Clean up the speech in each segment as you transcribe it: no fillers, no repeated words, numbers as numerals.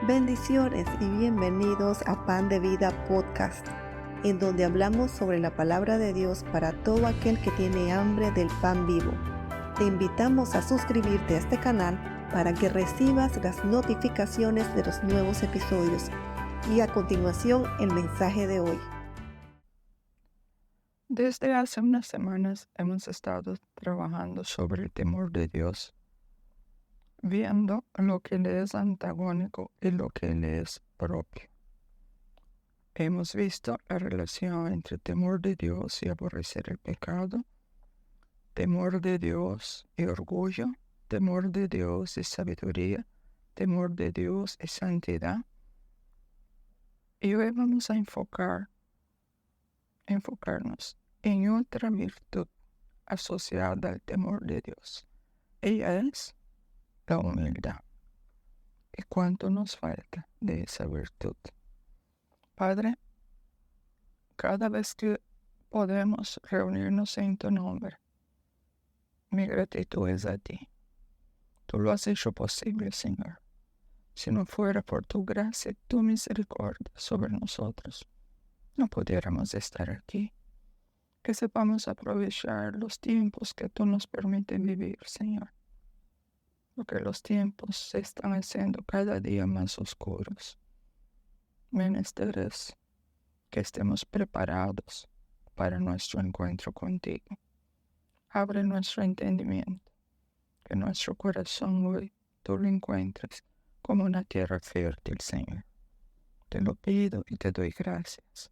Bendiciones y bienvenidos a Pan de Vida Podcast, en donde hablamos sobre la palabra de Dios para todo aquel que tiene hambre del pan vivo. Te invitamos a suscribirte a este canal para que recibas las notificaciones de los nuevos episodios. Y a continuación, el mensaje de hoy. Desde hace unas semanas hemos estado trabajando sobre el temor de Dios, viendo lo que le es antagónico y lo que le es propio. Hemos visto la relación entre temor de Dios y aborrecer el pecado, temor de Dios y orgullo, temor de Dios y sabiduría, temor de Dios y santidad. Y hoy vamos a enfocarnos en otra virtud asociada al temor de Dios. Ella es la humildad. ¿Y cuánto nos falta de esa virtud? Padre, cada vez que podemos reunirnos en tu nombre, mi gratitud es a ti. Tú lo has hecho posible, Señor. Si no fuera por tu gracia y tu misericordia sobre nosotros, no pudiéramos estar aquí. Que sepamos aprovechar los tiempos que tú nos permites vivir, Señor. Porque los tiempos se están haciendo cada día más oscuros. Menester es que estemos preparados para nuestro encuentro contigo. Abre nuestro entendimiento, que nuestro corazón hoy tú lo encuentres como una tierra fértil, Señor. Te lo pido y te doy gracias.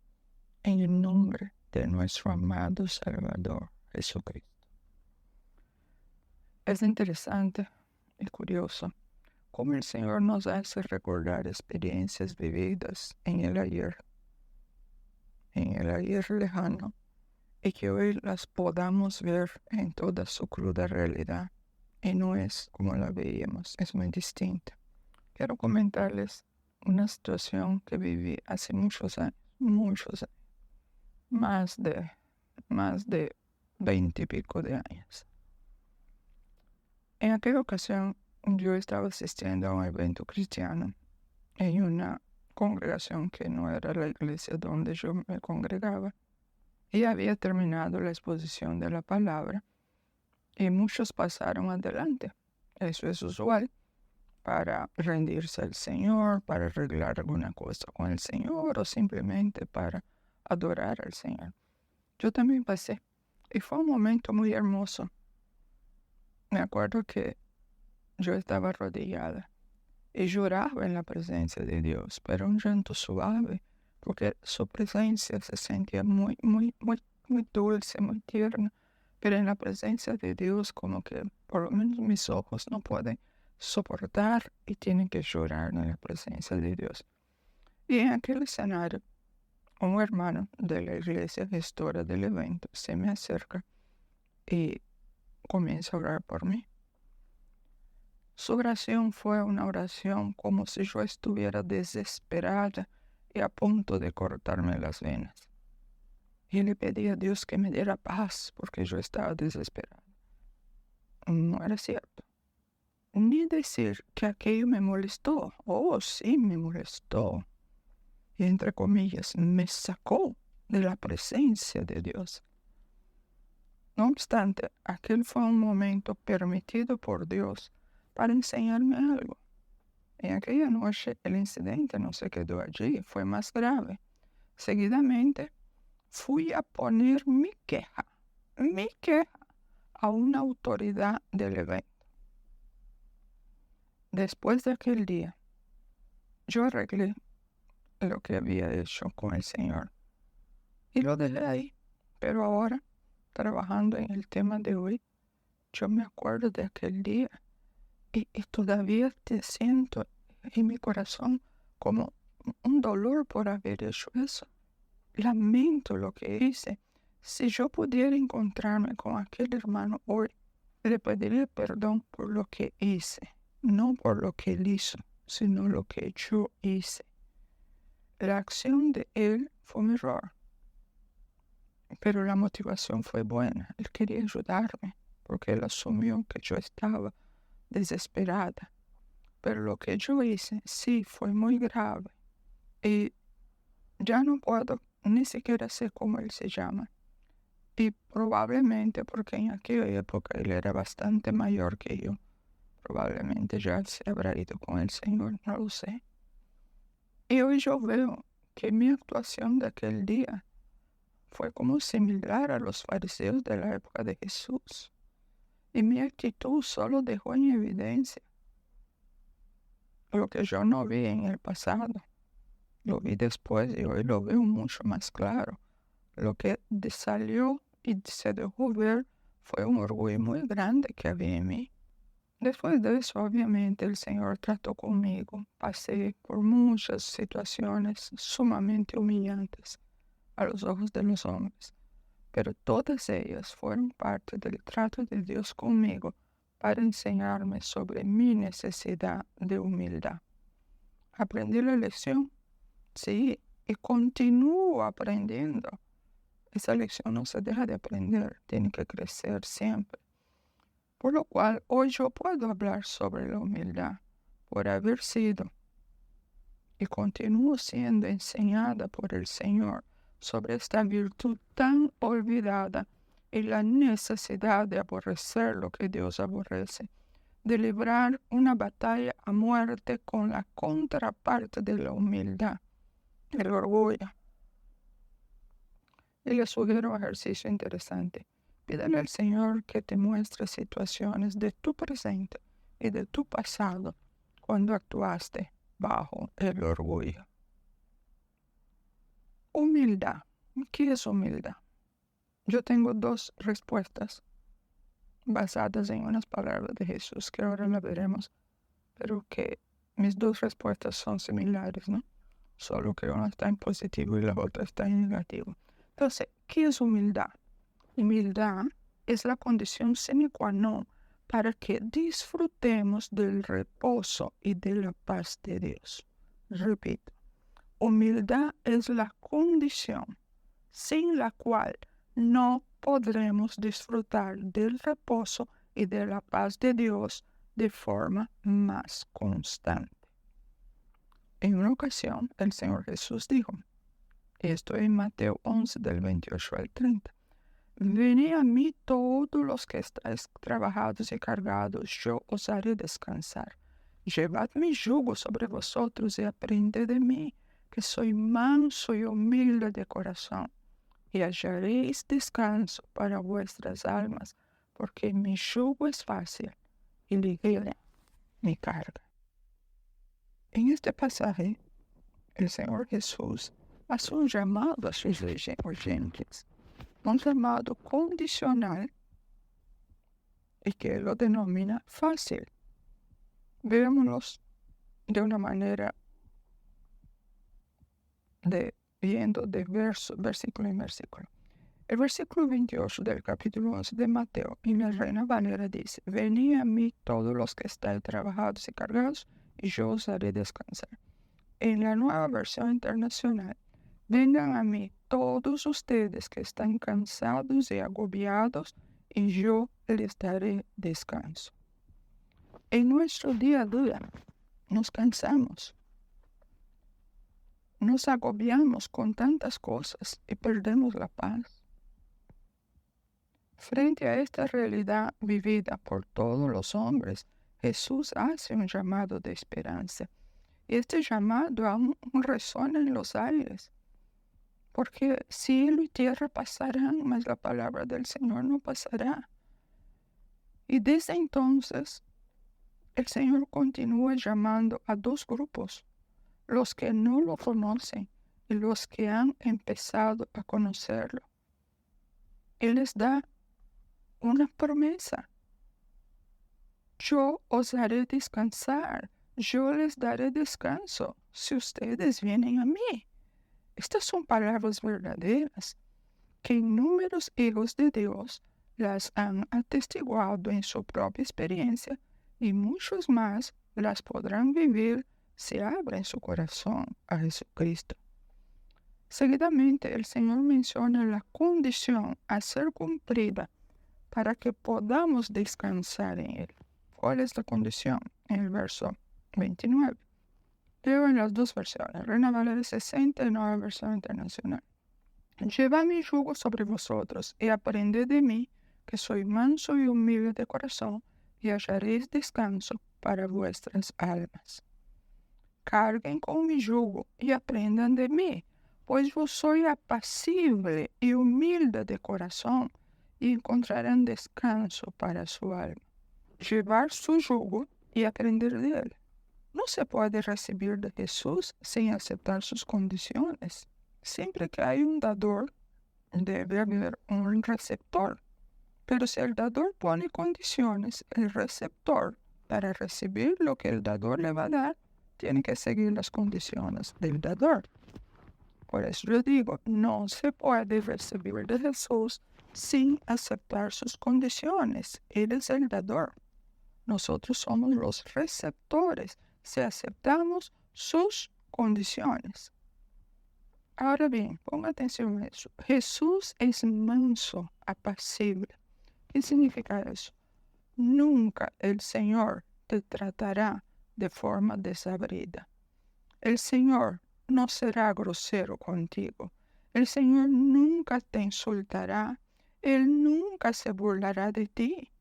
En el nombre de nuestro amado Salvador, Jesucristo. Es interesante y curioso cómo el Señor nos hace recordar experiencias vividas en el ayer lejano, y que hoy las podamos ver en toda su cruda realidad. Y no es como la veíamos, es muy distinta. Quiero comentarles una situación que viví hace muchos años, más de 20 y pico de años. En aquella ocasión yo estaba asistiendo a un evento cristiano en una congregación que no era la iglesia donde yo me congregaba, y había terminado la exposición de la palabra y muchos pasaron adelante. Eso es usual para rendirse al Señor, para arreglar alguna cosa con el Señor o simplemente para adorar al Señor. Yo también pasé y fue un momento muy hermoso. Me acuerdo que yo estaba arrodillada y lloraba en la presencia de Dios, pero un llanto suave, porque su presencia se sentía muy dulce, muy tierna, pero en la presencia de Dios como que por lo menos mis ojos no pueden soportar y tienen que llorar en la presencia de Dios. Y en aquel escenario, un hermano de la iglesia gestora del evento se me acerca y comienza a orar por mí. Su oración fue una oración como si yo estuviera desesperada y a punto de cortarme las venas. Y le pedí a Dios que me diera paz porque yo estaba desesperada. No era cierto. Ni decir que aquello me molestó. Oh, sí me molestó. Y entre comillas, me sacó de la presencia de Dios. No obstante, aquel fue un momento permitido por Dios para enseñarme algo. En aquella noche el incidente no se quedó allí, fue más grave. Seguidamente fui a poner mi queja a una autoridad del evento. Después de aquel día, yo arreglé lo que había hecho con el Señor y lo dejé ahí. Pero ahora, trabajando en el tema de hoy, yo me acuerdo de aquel día y todavía te siento en mi corazón como un dolor por haber hecho eso. Lamento lo que hice. Si yo pudiera encontrarme con aquel hermano hoy, le pediría perdón por lo que hice, no por lo que él hizo, sino lo que yo hice. La acción de él fue un error, pero la motivación fue buena. Él quería ayudarme, porque él asumió que yo estaba desesperada. pero lo que yo hice sí fue muy grave y ya no puedo, ni siquiera sé cómo él se llama. Y probablemente porque en aquella época él era bastante mayor que yo. Probablemente ya se habrá ido con el Señor, no lo sé. Y hoy yo veo que mi actuación de aquel día fue como similar a los fariseos de la época de Jesús. Y mi actitud solo dejó en evidencia lo que yo no vi en el pasado. Lo vi después y hoy lo veo mucho más claro. Lo que salió y se dejó ver fue un orgullo muy grande que había en mí. Después de eso, obviamente, el Señor trató conmigo. Pasé por muchas situaciones sumamente humillantes a los ojos de los hombres, pero todas ellas fueron parte del trato de Dios conmigo para enseñarme sobre mi necesidad de humildad. Aprendí la lección, sí, y continúo aprendiendo. Esa lección no se deja de aprender, tiene que crecer siempre. Por lo cual, hoy yo puedo hablar sobre la humildad por haber sido y continúo siendo enseñada por el Señor sobre esta virtud tan olvidada y la necesidad de aborrecer lo que Dios aborrece, de librar una batalla a muerte con la contraparte de la humildad, el orgullo. Y les sugiero un ejercicio interesante. Pídele al Señor que te muestre situaciones de tu presente y de tu pasado cuando actuaste bajo el orgullo. Humildad. ¿Qué es humildad? Yo tengo dos respuestas basadas en unas palabras de Jesús que ahora la veremos, pero que mis dos respuestas son similares, ¿no? Solo que una está en positivo y la otra está en negativo. Entonces, ¿qué es humildad? Humildad es la condición sine qua non para que disfrutemos del reposo y de la paz de Dios. Repito, humildad es la condición sin la cual no podremos disfrutar del reposo y de la paz de Dios de forma más constante. En una ocasión, el Señor Jesús dijo, esto en Mateo 11, del 28 al 30. Venid a mí todos los que estáis trabajados y cargados, yo os haré descansar. Llevad mi yugo sobre vosotros y aprended de mí, que soy manso y humilde de corazón, y hallaréis descanso para vuestras almas, porque mi yugo es fácil y ligera mi carga. En este pasaje, el Señor Jesús hace un llamado a sus oyentes, un llamado condicional y que lo denomina fácil. Veámoslos de una manera viendo de versículo en versículo. El versículo 28 del capítulo 11 de Mateo en la Reina Valera dice, venid a mí todos los que estáis trabajados y cargados, y yo os haré descansar. En la Nueva Versión Internacional, vengan a mí todos ustedes que están cansados y agobiados, y yo les daré descanso. En nuestro día a día nos cansamos, nos agobiamos con tantas cosas y perdemos la paz. Frente a esta realidad vivida por todos los hombres, Jesús hace un llamado de esperanza. Y este llamado aún resuena en los aires. Porque cielo y tierra pasarán, mas la palabra del Señor no pasará. Y desde entonces, el Señor continúa llamando a dos grupos, los que no lo conocen y los que han empezado a conocerlo. Él les da una promesa. Yo os haré descansar, yo les daré descanso si ustedes vienen a mí. Estas son palabras verdaderas que inúmeros hijos de Dios las han atestiguado en su propia experiencia y muchos más las podrán vivir si abren su corazón a Jesucristo. Seguidamente el Señor menciona la condición a ser cumplida para que podamos descansar en Él. ¿Cuál es la condición? En el verso 29. Leo en las dos versiones, Reina Valera 60 y Nueva Versión Internacional. Llevad mi yugo sobre vosotros y aprended de mí, que soy manso y humilde de corazón, y hallaréis descanso para vuestras almas. Carguen con mi yugo y aprendan de mí, pues yo soy apacible y humilde de corazón, y encontrarán descanso para su alma. Llevar su yugo y aprender de él. No se puede recibir de Jesús sin aceptar sus condiciones. Siempre que hay un dador, debe haber un receptor. Pero si el dador pone condiciones, el receptor, para recibir lo que el dador le va a dar, tiene que seguir las condiciones del dador. Por eso yo digo, no se puede recibir de Jesús sin aceptar sus condiciones. Él es el dador. Nosotros somos los receptores si aceptamos sus condiciones. Ahora bien, ponga atención a eso. Jesús es manso, apacible. ¿Qué significa eso? Nunca el Señor te tratará de forma desabrida. El Señor no será grosero contigo. El Señor nunca te insultará. Él nunca se burlará de ti.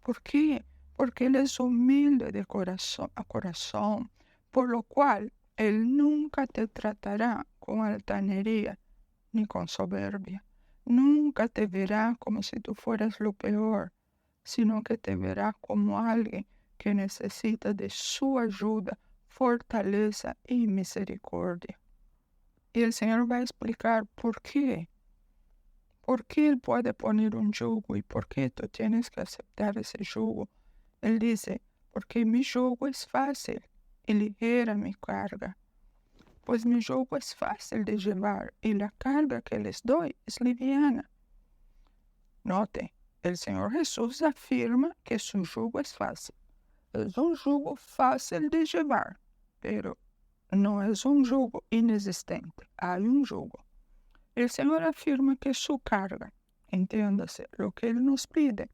¿Por qué? Porque Él es humilde de corazón a corazón, por lo cual Él nunca te tratará con altanería ni con soberbia. Nunca te verá como si tú fueras lo peor, sino que te verá como alguien que necesita de su ayuda, fortaleza y misericordia. Y el Señor va a explicar por qué. ¿Por qué Él puede poner un yugo y por qué tú tienes que aceptar ese yugo? Él dice, porque mi yugo es fácil y ligera mi carga. Pues mi yugo es fácil de llevar y la carga que les doy es liviana. Note, el Señor Jesús afirma que su yugo es fácil. Es un yugo fácil de llevar, pero no es un yugo inexistente. Hay un yugo. El Señor afirma que su carga, entiéndase, lo que Él nos pide,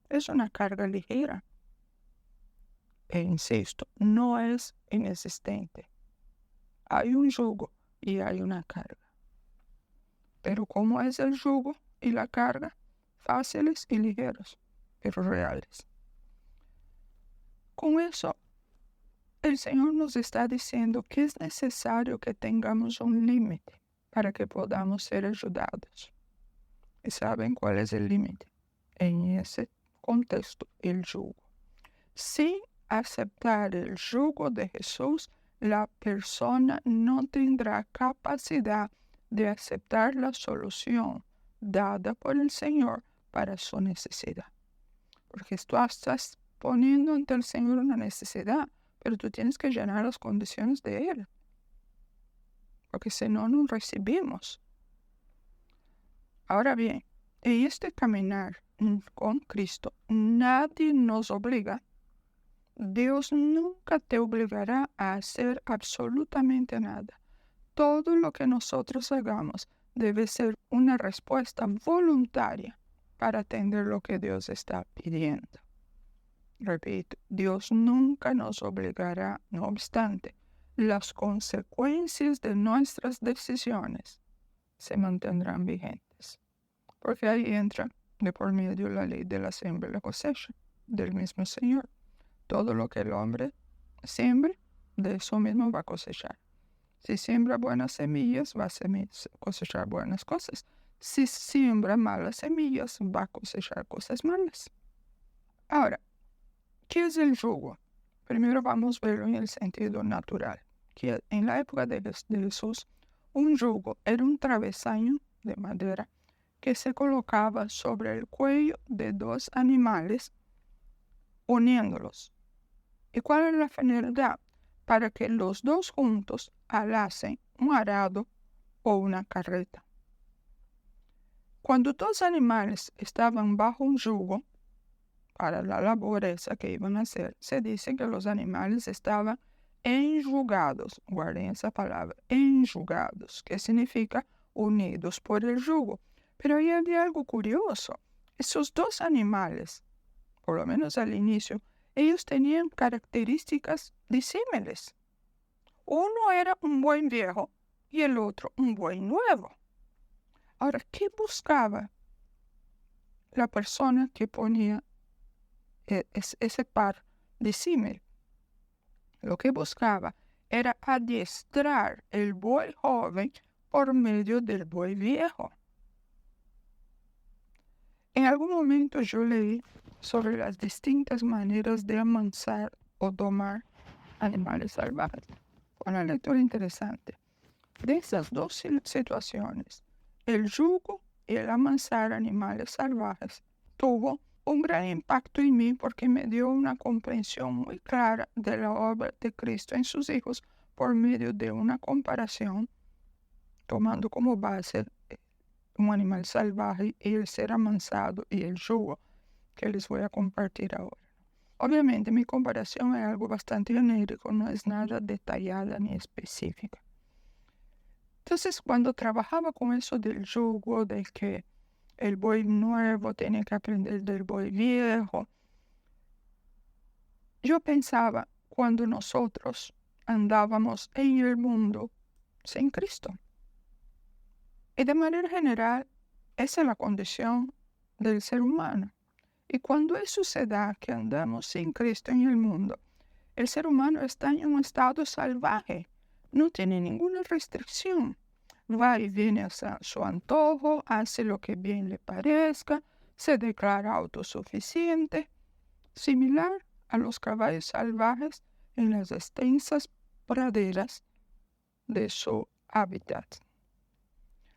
es una carga ligera. E insisto, no es inexistente. Hay un yugo y hay una carga. Pero ¿cómo es el yugo y la carga? Fáciles y ligeros, pero reales. Con eso, el Señor nos está diciendo que es necesario que tengamos un límite para que podamos ser ayudados. ¿Y saben cuál es el límite? En ese contexto, el yugo. Sin aceptar el yugo de Jesús, la persona no tendrá capacidad de aceptar la solución dada por el Señor para su necesidad. Porque tú estás poniendo ante el Señor una necesidad, pero tú tienes que llenar las condiciones de Él. Porque si no, no recibimos. Ahora bien, en este caminar con Cristo, nadie nos obliga. Dios nunca te obligará a hacer absolutamente nada. Todo lo que nosotros hagamos debe ser una respuesta voluntaria para atender lo que Dios está pidiendo. Repito, Dios nunca nos obligará, no obstante, las consecuencias de nuestras decisiones se mantendrán vigentes. Porque ahí entra de por medio la ley de la siembra y la cosecha del mismo Señor. Todo lo que el hombre siembre, de eso mismo va a cosechar. Si siembra buenas semillas, va a cosechar buenas cosas. Si siembra malas semillas, va a cosechar cosas malas. Ahora, ¿qué es el yugo? Primero vamos a verlo en el sentido natural. Que en la época de Jesús, un yugo era un travesaño de madera que se colocaba sobre el cuello de dos animales, uniéndolos. ¿Y cuál es la finalidad? Para que los dos juntos alasen un arado o una carreta. Cuando dos animales estaban bajo un yugo, para la labor esa que iban a hacer, se dice que los animales estaban enyugados. Guarden esa palabra, enyugados, que significa unidos por el yugo. Pero ahí había algo curioso. Esos dos animales, por lo menos al inicio, ellos tenían características disímiles. Uno era un buey viejo y el otro un buey nuevo. Ahora, ¿qué buscaba la persona que ponía ese par disímil? Lo que buscaba era adiestrar el buey joven por medio del buey viejo. En algún momento yo leí sobre las distintas maneras de amansar o domar animales salvajes. Una lectura interesante. De esas dos situaciones, el yugo y el amansar animales salvajes tuvo un gran impacto en mí porque me dio una comprensión muy clara de la obra de Cristo en sus hijos por medio de una comparación, tomando como base un animal salvaje y el ser amansado y el yugo que les voy a compartir ahora. Obviamente mi comparación es algo bastante genérico, no es nada detallada ni específica. Entonces, cuando trabajaba con eso del yugo, de que el buey nuevo tiene que aprender del buey viejo, yo pensaba cuando nosotros andábamos en el mundo sin Cristo. Y de manera general, esa es la condición del ser humano. Y cuando eso se da, que andamos sin Cristo en el mundo, el ser humano está en un estado salvaje, no tiene ninguna restricción. Va y viene a su antojo, hace lo que bien le parezca, se declara autosuficiente, similar a los caballos salvajes en las extensas praderas de su hábitat.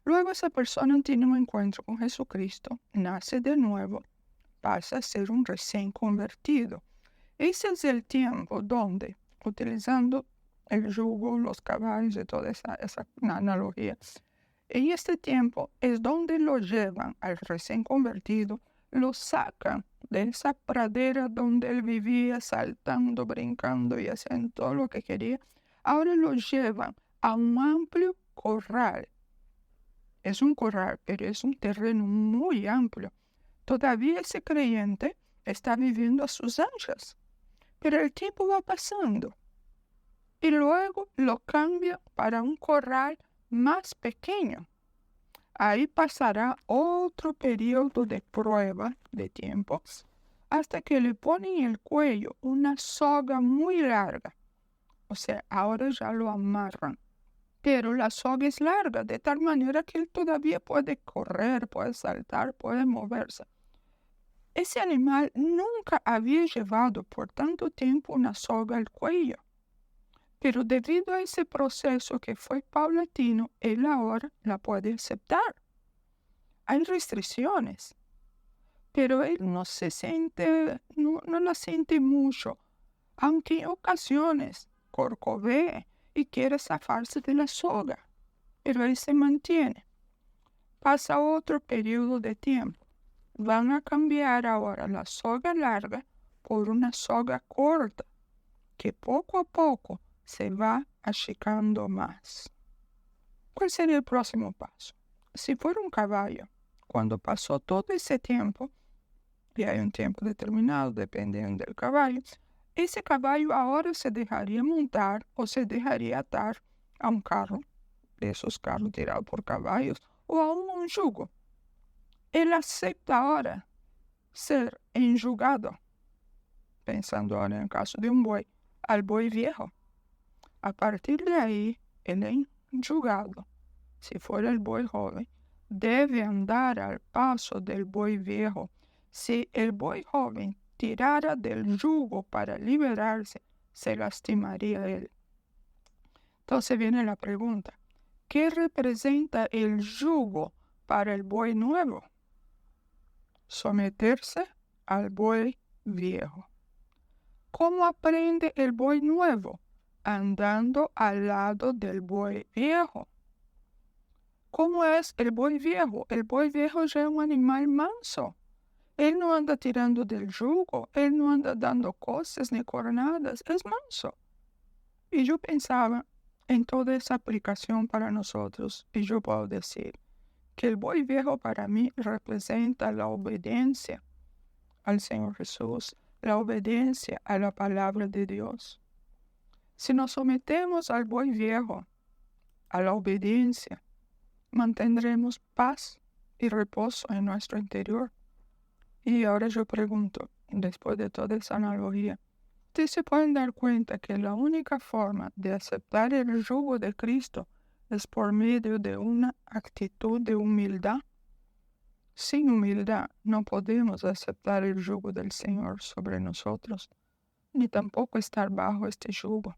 Luego esa persona tiene un encuentro con Jesucristo, nace de nuevo, pasa a ser un recién convertido. Ese es el tiempo donde, utilizando el yugo, los caballos y toda esa analogía, en este tiempo es donde lo llevan al recién convertido, lo sacan de esa pradera donde él vivía saltando, brincando y haciendo todo lo que quería. Ahora lo llevan a un amplio corral. Es un corral, pero es un terreno muy amplio. Todavía ese creyente está viviendo a sus anchas, pero el tiempo va pasando y luego lo cambia para un corral más pequeño. Ahí pasará otro periodo de prueba de tiempo hasta que le ponen en el cuello una soga muy larga. O sea, ahora ya lo amarran, pero la soga es larga de tal manera que él todavía puede correr, puede saltar, puede moverse. Ese animal nunca había llevado por tanto tiempo una soga al cuello, pero debido a ese proceso que fue paulatino, él ahora la puede aceptar. Hay restricciones, pero él no la siente mucho, aunque en ocasiones corcovee y quiere zafarse de la soga, pero él se mantiene. Pasa otro periodo de tiempo. Van a cambiar ahora la soga larga por una soga corta, que poco a poco se va achicando más. ¿Cuál sería el próximo paso? Si fuera un caballo, cuando pasó todo ese tiempo, y hay un tiempo determinado dependiendo del caballo, ese caballo ahora se dejaría montar o se dejaría atar a un carro, de esos carros tirados por caballos, o a un yugo. Él acepta ahora ser enjugado, pensando ahora en el caso de un buey, al buey viejo. A partir de ahí, el enjugado, si fuera el buey joven, debe andar al paso del buey viejo. Si el buey joven tirara del yugo para liberarse, se lastimaría él. Entonces viene la pregunta, ¿qué representa el yugo para el buey nuevo? Someterse al buey viejo. ¿Cómo aprende el buey nuevo? Andando al lado del buey viejo. ¿Cómo es el buey viejo? El buey viejo ya es un animal manso. Él no anda tirando del yugo, él no anda dando cosas ni cornadas, es manso. Y yo pensaba en toda esa aplicación para nosotros, y yo puedo decir que el buey viejo para mí representa la obediencia al Señor Jesús, la obediencia a la palabra de Dios. Si nos sometemos al buey viejo, a la obediencia, mantendremos paz y reposo en nuestro interior. Y ahora yo pregunto, después de toda esa analogía, ¿ustedes se pueden dar cuenta que la única forma de aceptar el yugo de Cristo es por medio de una actitud de humildad? Sin humildad no podemos aceptar el yugo del Señor sobre nosotros, ni tampoco estar bajo este yugo.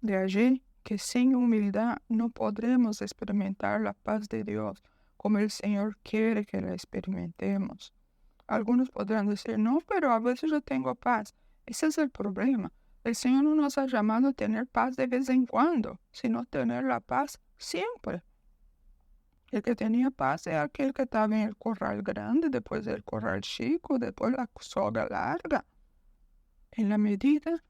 De allí que sin humildad no podremos experimentar la paz de Dios como el Señor quiere que la experimentemos. Algunos podrán decir, no, pero a veces yo tengo paz. Ese es el problema. El Señor no nos ha llamado a tener paz de vez en cuando, sino tener la paz siempre. El que tenía paz es aquel que estaba en el corral grande, después del corral chico, después la soga larga. En la medida,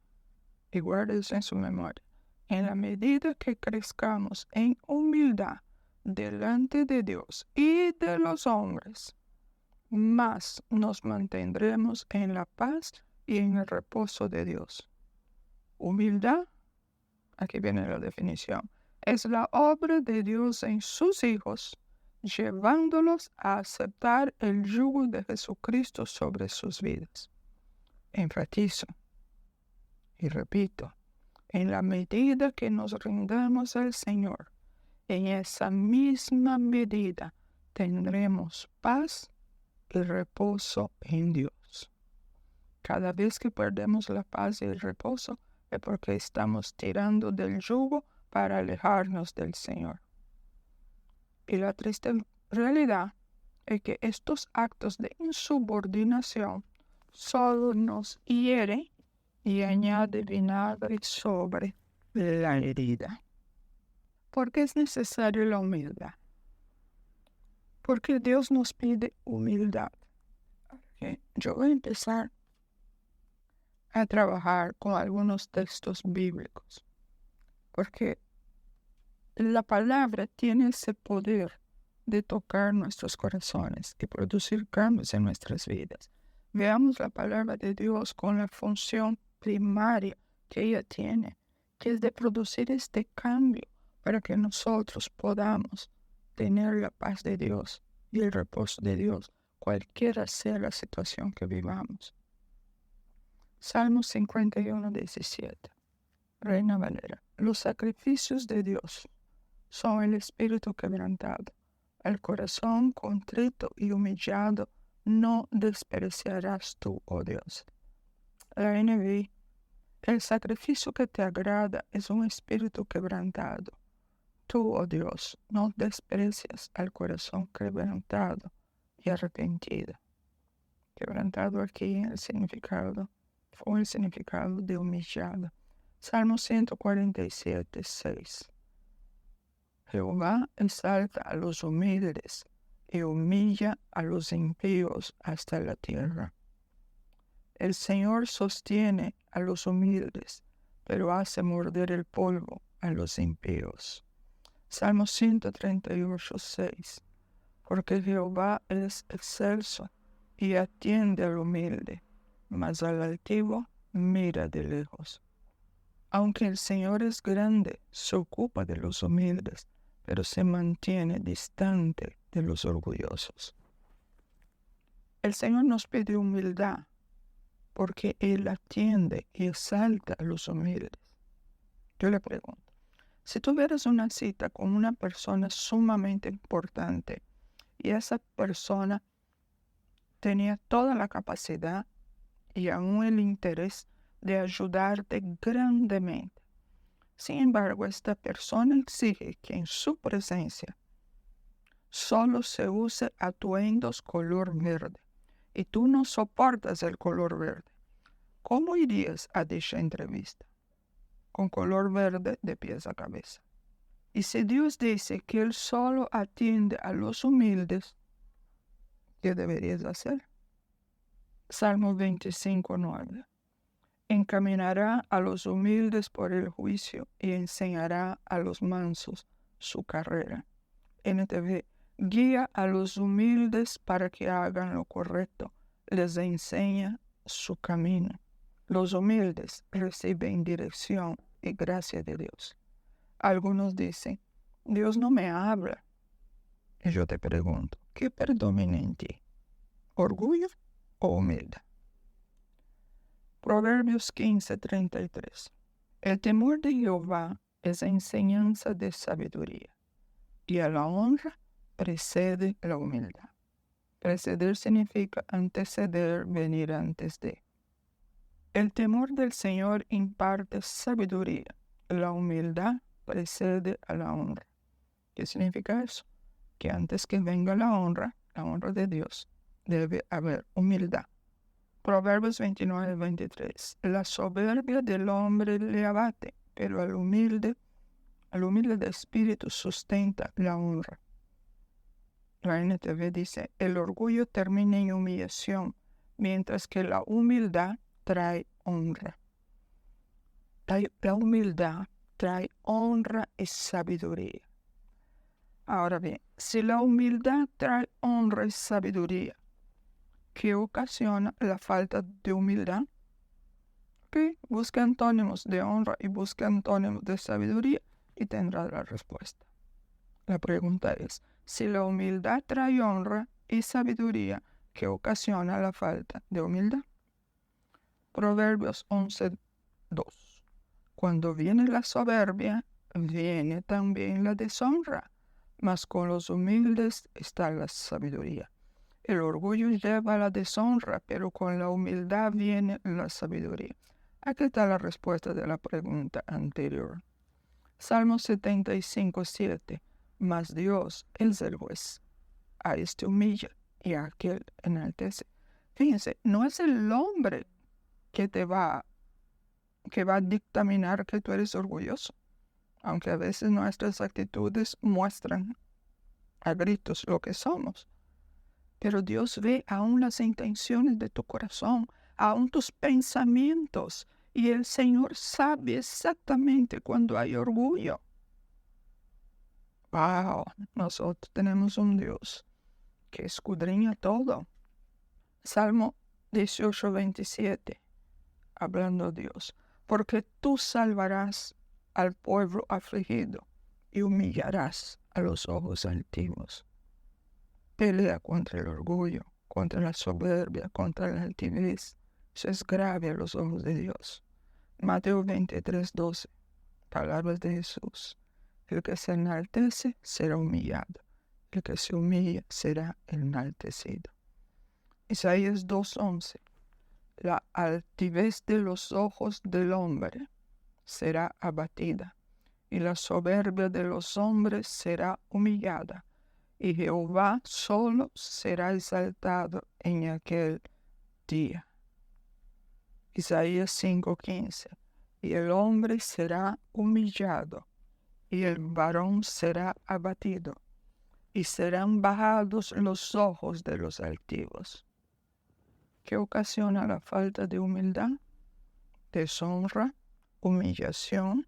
y guarde eso en su memoria, en la medida que crezcamos en humildad delante de Dios y de los hombres, más nos mantendremos en la paz y en el reposo de Dios. Humildad, aquí viene la definición, es la obra de Dios en sus hijos, llevándolos a aceptar el yugo de Jesucristo sobre sus vidas. Enfatizo y repito, en la medida que nos rindamos al Señor, en esa misma medida tendremos paz y reposo en Dios. Cada vez que perdemos la paz y el reposo es porque estamos tirando del yugo para alejarnos del Señor. Y la triste realidad es que estos actos de insubordinación solo nos hieren y añade vinagre sobre la herida. ¿Por qué es necesaria la humildad? Porque Dios nos pide humildad. Okay. Yo voy a empezar a trabajar con algunos textos bíblicos, porque la palabra tiene ese poder de tocar nuestros corazones y producir cambios en nuestras vidas. Veamos la palabra de Dios con la función primaria que ella tiene, que es de producir este cambio para que nosotros podamos tener la paz de Dios y el reposo de Dios, cualquiera sea la situación que vivamos. Salmo 51, 17. Reina Valera. Los sacrificios de Dios son el espíritu quebrantado. El corazón contrito y humillado no despreciarás tú, oh Dios. La NBI. El sacrificio que te agrada es un espíritu quebrantado. Tú, oh Dios, no desprecias al corazón quebrantado y arrepentido. Quebrantado aquí en el significado, fue el significado de humillado. Salmo 147, 6. Jehová exalta a los humildes y humilla a los impíos hasta la tierra. El Señor sostiene a los humildes, pero hace morder el polvo a los impíos. Salmo 138, 6. Porque Jehová es excelso y atiende al humilde, mas al altivo mira de lejos. Aunque el Señor es grande, se ocupa de los humildes, pero se mantiene distante de los orgullosos. El Señor nos pide humildad, porque Él atiende y exalta a los humildes. Yo le pregunto, si tuvieras una cita con una persona sumamente importante y esa persona tenía toda la capacidad y aún el interés de ayudarte grandemente, sin embargo, esta persona exige que en su presencia solo se use atuendos color verde y tú no soportas el color verde, ¿cómo irías a dicha entrevista? Con color verde de pies a cabeza. Y si Dios dice que Él solo atiende a los humildes, ¿qué deberías hacer? Salmo 25, 9. Encaminará a los humildes por el juicio y enseñará a los mansos su carrera. NTV, guía a los humildes para que hagan lo correcto, les enseña su camino. Los humildes reciben dirección y gracia de Dios. Algunos dicen, Dios no me habla. Y yo te pregunto, ¿qué predomina en ti? ¿Orgullo o humildad? Proverbios 15:33. El temor de Jehová es enseñanza de sabiduría, y a la honra precede la humildad. Preceder significa anteceder, venir antes de. El temor del Señor imparte sabiduría. La humildad precede a la honra. ¿Qué significa eso? Que antes que venga la honra de Dios, debe haber humildad. Proverbios 29:23. La soberbia del hombre le abate, pero al humilde de espíritu sustenta la honra. La NTV dice, el orgullo termina en humillación, mientras que la humildad trae honra. La humildad trae honra y sabiduría. Ahora bien, si la humildad trae honra y sabiduría, ¿qué ocasiona la falta de humildad? Ok, busca antónimos de honra y busca antónimos de sabiduría y tendrá la respuesta. La pregunta es, si la humildad trae honra y sabiduría, ¿qué ocasiona la falta de humildad? Proverbios 11:2. Cuando viene la soberbia, viene también la deshonra, mas con los humildes está la sabiduría. El orgullo lleva a la deshonra, pero con la humildad viene la sabiduría. Aquí está la respuesta de la pregunta anterior. Salmo 75:7. Mas Dios es el juez. A este humilla y a aquel enaltece. Fíjense, no es el hombre que va a dictaminar que tú eres orgulloso, aunque a veces nuestras actitudes muestran a gritos lo que somos. Pero Dios ve aún las intenciones de tu corazón, aún tus pensamientos, y el Señor sabe exactamente cuando hay orgullo. Wow, nosotros tenemos un Dios que escudriña todo. Salmo 18:27, hablando Dios, porque tú salvarás al pueblo afligido y humillarás a los ojos altivos. Pelea contra el orgullo, contra la soberbia, contra la altivez. Eso es grave a los ojos de Dios. Mateo 23:12, palabras de Jesús. El que se enaltece será humillado. El que se humilla será enaltecido. Isaías 2:11. La altivez de los ojos del hombre será abatida, y la soberbia de los hombres será humillada, y Jehová solo será exaltado en aquel día. Isaías 5:15. Y el hombre será humillado, y el varón será abatido, y serán bajados los ojos de los altivos. ¿Qué ocasiona la falta de humildad? Deshonra, humillación,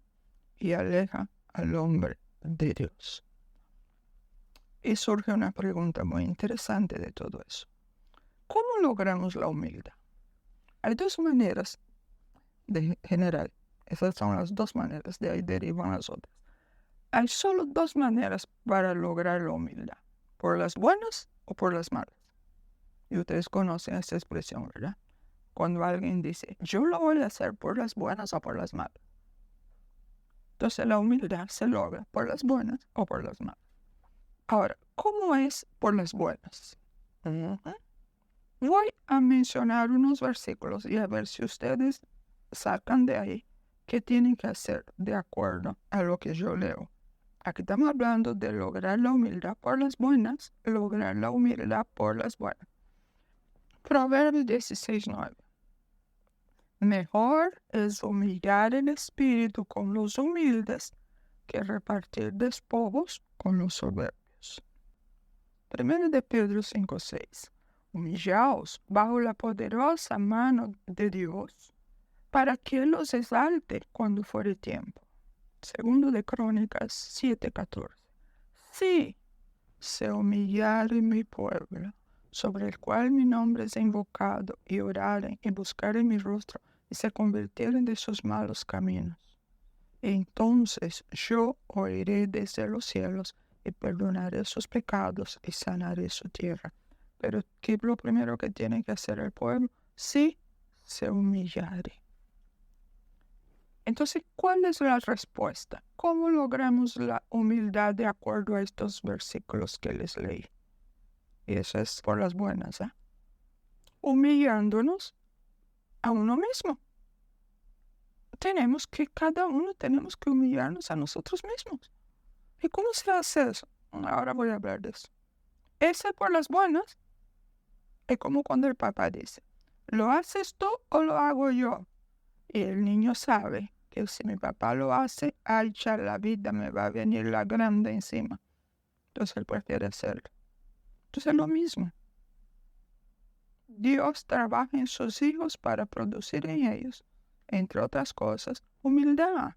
y aleja al hombre de Dios. Y surge una pregunta muy interesante de todo eso. ¿Cómo logramos la humildad? Hay dos maneras de general. Esas son las dos maneras, de ahí derivan las otras. Hay solo dos maneras para lograr la humildad, por las buenas o por las malas. Y ustedes conocen esta expresión, ¿verdad? Cuando alguien dice, yo lo voy a hacer por las buenas o por las malas. Entonces la humildad se logra por las buenas o por las malas. Ahora, ¿cómo es por las buenas? Voy a mencionar unos versículos y a ver si ustedes sacan de ahí qué tienen que hacer de acuerdo a lo que yo leo. Aquí estamos hablando de lograr la humildad por las buenas, lograr la humildad por las buenas. Proverbios 16:9. Mejor es humillar el espíritu con los humildes que repartir despojos con los soberbios. 1 de Pedro 5:6. Humillaos bajo la poderosa mano de Dios, para que Él los exalte cuando fuere tiempo. 2 de Crónicas 7:14. Sí, se humillare mi pueblo, sobre el cual mi nombre es invocado, y oraren y buscaren mi rostro, y se convirtieren de sus malos caminos. Entonces yo oiré desde los cielos, y perdonaré sus pecados, y sanaré su tierra. Pero ¿qué es lo primero que tiene que hacer el pueblo? Sí, se humillare. Entonces, ¿cuál es la respuesta? ¿Cómo logramos la humildad de acuerdo a estos versículos que les leí? Y eso es por las buenas, ¿eh? Humillándonos a uno mismo. Cada uno tenemos que humillarnos a nosotros mismos. ¿Y cómo se hace eso? Ahora voy a hablar de eso. Ese por las buenas es como cuando el papá dice, ¿lo haces tú o lo hago yo? Y el niño sabe que si mi papá lo hace, ay, la vida me va a venir la grande encima. Entonces él prefiere hacerlo. Entonces es lo mismo. Dios trabaja en sus hijos para producir en ellos, entre otras cosas, humildad.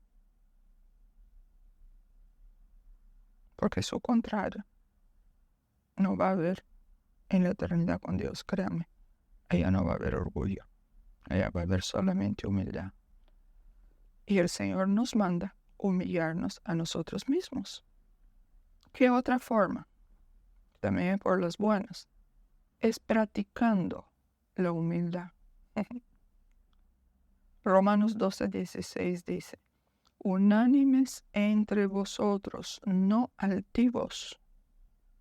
Porque su contrario no va a haber en la eternidad con Dios, créame. Allá no va a haber orgullo. Allá va a haber solamente humildad. Y el Señor nos manda humillarnos a nosotros mismos. ¿Qué otra forma? También por las buenas. Es practicando la humildad. Romanos 12:16 dice, unánimes entre vosotros, no altivos,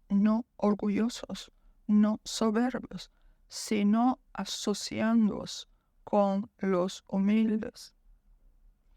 no orgullosos, no soberbios, sino asociándoos con los humildes,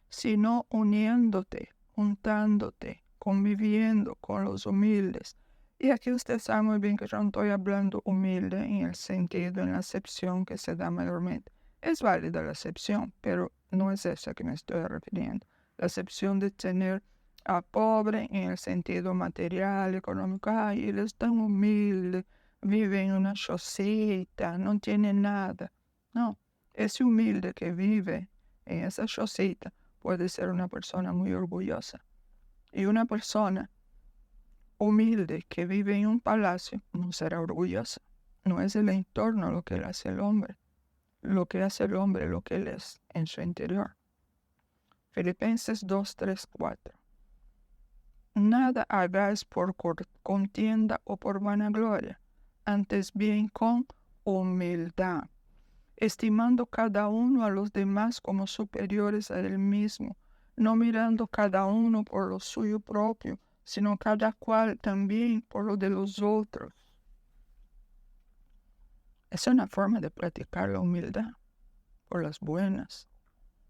sino uniéndote, juntándote, conviviendo con los humildes. Y aquí usted sabe muy bien que yo no estoy hablando humilde en el sentido, en la acepción que se da mayormente. Es válida la acepción, pero no es esa que me estoy refiriendo. La acepción de tener a pobre en el sentido material, económico. Ay, él es tan humilde, vive en una chocita, no tiene nada. No, ese humilde que vive en esa chocita puede ser una persona muy orgullosa. Y una persona humilde que vive en un palacio no será orgullosa. No es el entorno lo que le hace el hombre. Lo que hace el hombre, lo que él es en su interior. Filipenses 2:3-4. Nada hagáis por contienda o por vanagloria, antes bien con humildad, estimando cada uno a los demás como superiores a él mismo, no mirando cada uno por lo suyo propio, sino cada cual también por lo de los otros. Es una forma de practicar la humildad, por las buenas.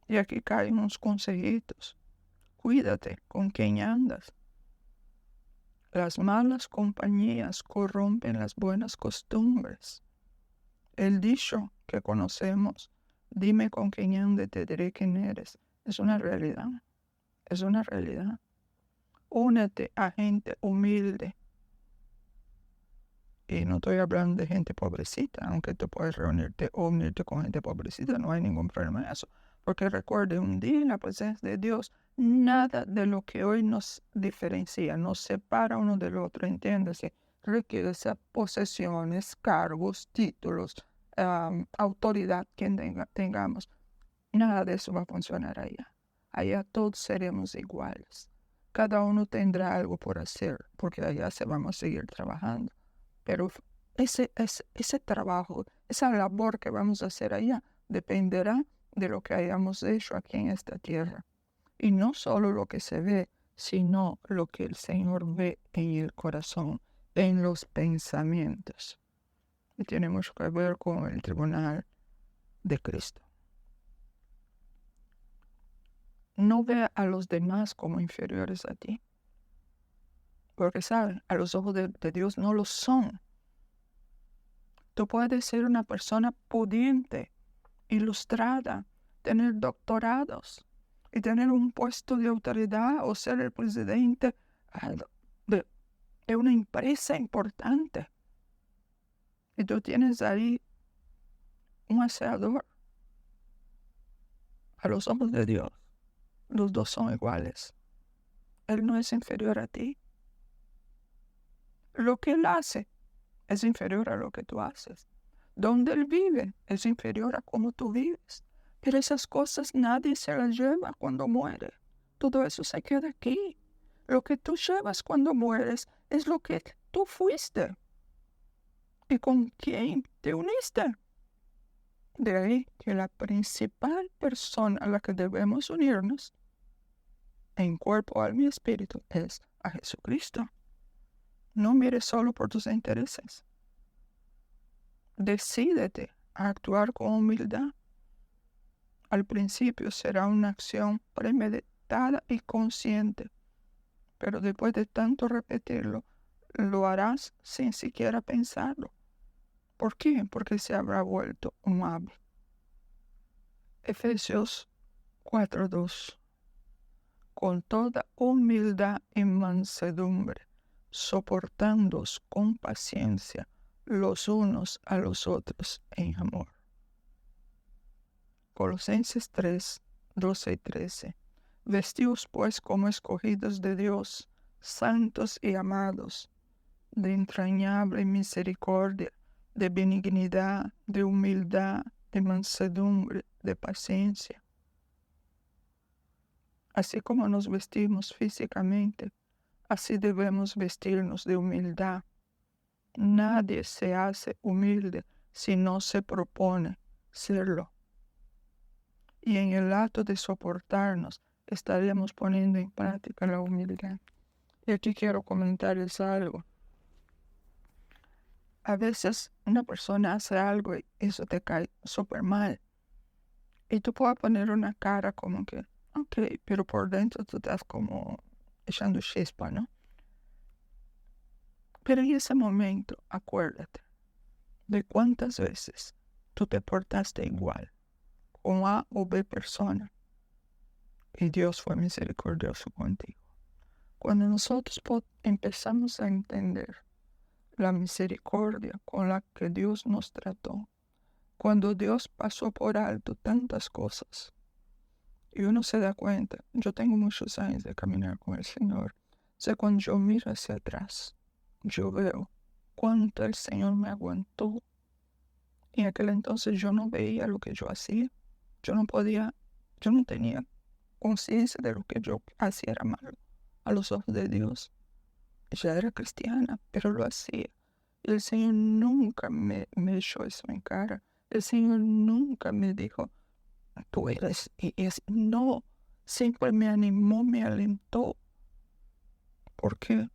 Y aquí caen unos consejitos. Cuídate con quién andas. Las malas compañías corrompen las buenas costumbres. El dicho que conocemos, dime con quién andes, te diré quién eres, es una realidad. Es una realidad. Únete a gente humilde. Y no estoy hablando de gente pobrecita, aunque tú puedes reunirte o unirte con gente pobrecita, no hay ningún problema en eso. Porque recuerde, un día en la presencia de Dios, nada de lo que hoy nos diferencia, nos separa uno del otro, entiéndase, riqueza, posesiones, cargos, títulos, autoridad que tengamos. Nada de eso va a funcionar allá. Allá todos seremos iguales. Cada uno tendrá algo por hacer, porque allá se vamos a seguir trabajando. Pero ese trabajo, esa labor que vamos a hacer allá, dependerá de lo que hayamos hecho aquí en esta tierra. Y no solo lo que se ve, sino lo que el Señor ve en el corazón, en los pensamientos. Y tiene mucho que ver con el tribunal de Cristo. No ve a los demás como inferiores a ti. Porque, ¿saben? A los ojos de Dios no lo son. Tú puedes ser una persona pudiente, ilustrada, tener doctorados y tener un puesto de autoridad o ser el presidente de una empresa importante. Y tú tienes ahí un aseador. A los ojos de Dios, los dos son iguales. Él no es inferior a ti. Lo que él hace es inferior a lo que tú haces. Donde Él vive es inferior a cómo tú vives. Pero esas cosas nadie se las lleva cuando muere. Todo eso se queda aquí. Lo que tú llevas cuando mueres es lo que tú fuiste y con quién te uniste. De ahí que la principal persona a la que debemos unirnos en cuerpo, alma y espíritu es a Jesucristo. No mires solo por tus intereses. Decídete a actuar con humildad. Al principio será una acción premeditada y consciente, pero después de tanto repetirlo, lo harás sin siquiera pensarlo. ¿Por qué? Porque se habrá vuelto un hábito. Efesios 4:2. Con toda humildad y mansedumbre, soportándoos con paciencia los unos a los otros en amor. Colosenses 3:12 y 13. Vestíos pues como escogidos de Dios, santos y amados, de entrañable misericordia, de benignidad, de humildad, de mansedumbre, de paciencia. Así como nos vestimos físicamente, así debemos vestirnos de humildad. Nadie se hace humilde si no se propone serlo. Y en el acto de soportarnos, estaremos poniendo en práctica la humildad. Y aquí quiero comentarles algo. A veces una persona hace algo y eso te cae súper mal. Y tú puedes poner una cara como que, ok, pero por dentro tú estás como echando chispa, ¿no? Pero en ese momento, acuérdate de cuántas veces tú te portaste igual con A o B persona y Dios fue misericordioso contigo. Cuando nosotros empezamos a entender la misericordia con la que Dios nos trató, cuando Dios pasó por alto tantas cosas, y uno se da cuenta, yo tengo muchos años de caminar con el Señor, cuando yo miro hacia atrás, yo veo cuánto el Señor me aguantó. Y en aquel entonces yo no veía lo que yo hacía, yo no tenía conciencia de lo que yo hacía era malo a los ojos de Dios. Ya era cristiana, pero lo hacía. Y el Señor nunca me echó eso en cara. El Señor nunca me dijo, tú eres y es. No, siempre me animó, me alentó. ¿Por qué?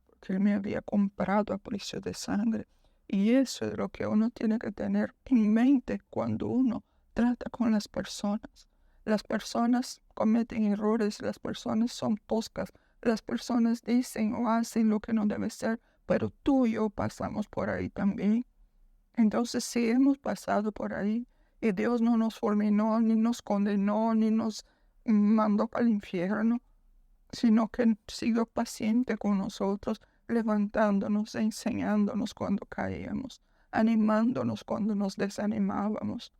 Porque Él me había comprado a precio de sangre. Y eso es lo que uno tiene que tener en mente cuando uno trata con las personas. Las personas cometen errores, las personas son toscas, las personas dicen o hacen lo que no debe ser, pero tú y yo pasamos por ahí también. Entonces, si hemos pasado por ahí y Dios no nos fulminó, ni nos condenó, ni nos mandó para el infierno, sino que siguió paciente con nosotros, levantándonos, enseñándonos cuando caíamos, animándonos cuando nos desanimábamos.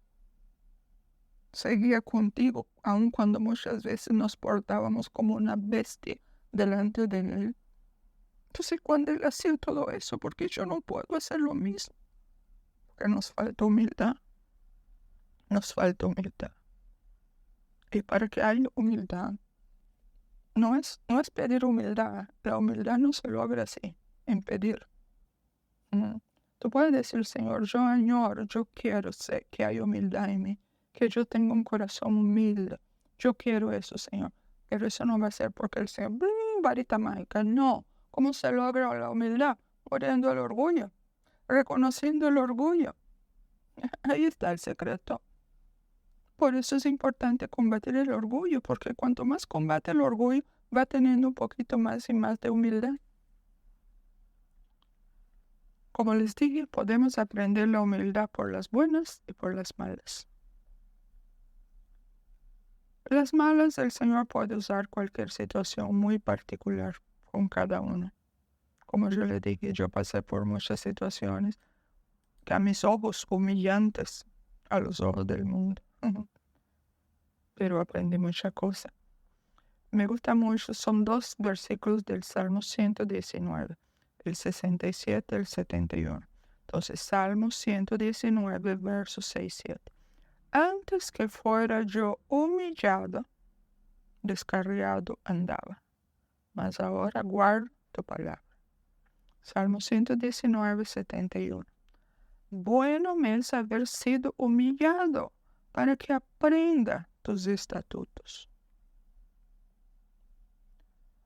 Seguía contigo, aun cuando muchas veces nos portábamos como una bestia delante de Él. Entonces, cuando Él hacía todo eso, porque yo no puedo hacer lo mismo, porque nos falta humildad. Nos falta humildad. Y para que haya humildad, no es pedir humildad. La humildad no se logra así, en pedir. Tú puedes decir, Señor, yo añoro, yo quiero que haya humildad en mí, que yo tenga un corazón humilde. Yo quiero eso, Señor. Pero eso no va a ser porque el Señor, varita mágica. No. ¿Cómo se logra la humildad? Muriendo el orgullo, reconociendo el orgullo. Ahí está el secreto. Por eso es importante combatir el orgullo, porque cuanto más combate el orgullo, va teniendo un poquito más y más de humildad. Como les dije, podemos aprender la humildad por las buenas y por las malas. Las malas, el Señor puede usar cualquier situación muy particular con cada uno. Como yo le dije, yo pasé por muchas situaciones que a mis ojos humillantes, a los ojos del mundo. Pero aprendí muchas cosas. Me gusta mucho, son 2 versículos del Salmo 119, el 67 y el 71. Entonces, Salmo 119, versos 6 y 7. Antes que fuera yo humillado, descarriado andaba, mas ahora guardo tu palabra. Salmo 119, 71. Bueno me es haber sido humillado para que aprenda tus estatutos.